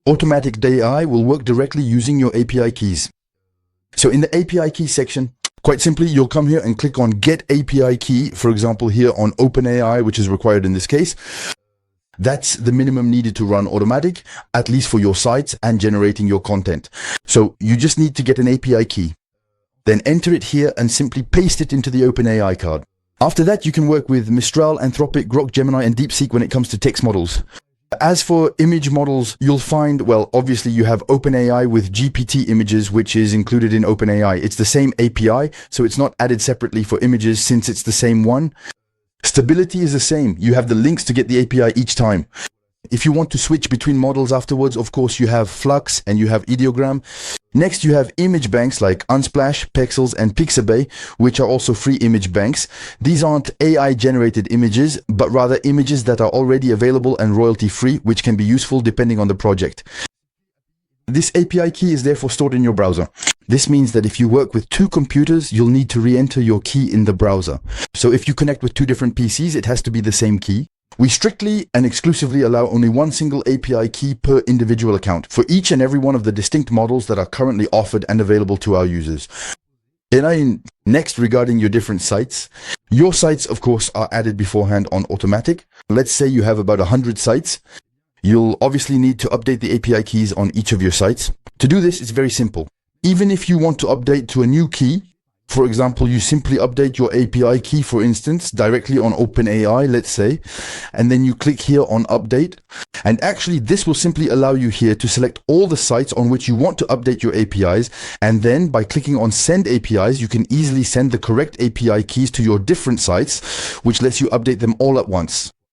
Automatic.ai will work directly using your API keys. So in the API key section, quite simply, you'll come here and click on Get API Key, for example, here on OpenAI, which is required in this case. That's the minimum needed to run Automatic, at least for your sites and generating your content. So you just need to get an API key, then enter it here and simply paste it into the OpenAI card. After that, you can work with Mistral, Anthropic, Grok, Gemini, and DeepSeek when it comes to text models. As for image models, you'll find, well, obviously you have OpenAI with GPT images, which is included in OpenAI. It's the same API, so it's not added separately for images since it's the same one. Stability is the same. You have the links to get the API each time. If you want to switch between models afterwards, of course, you have Flux and you have Ideogram. Next, you have image banks like Unsplash, Pexels, and Pixabay, which are also free image banks. These aren't AI-generated images, but rather images that are already available and royalty-free, which can be useful depending on the project. This API key is therefore stored in your browser. This means that if you work with two computers, you'll need to re-enter your key in the browser. So if you connect with two different PCs, it has to be the same key. We strictly and exclusively allow only one single API key per individual account for each and every one of the distinct models that are currently offered and available to our users. Next, regarding your different sites, your sites, of course, are added beforehand on Automatic. Let's say you have about 100 sites. You'll obviously need to update the API keys on each of your sites. To do this, it's very simple. Even if you want to update to a new key, for example, you simply update your API key, for instance, directly on OpenAI, let's say, and then you click here on Update. And actually, this will simply allow you here to select all the sites on which you want to update your APIs. And then by clicking on Send APIs, you can easily send the correct API keys to your different sites, which lets you update them all at once.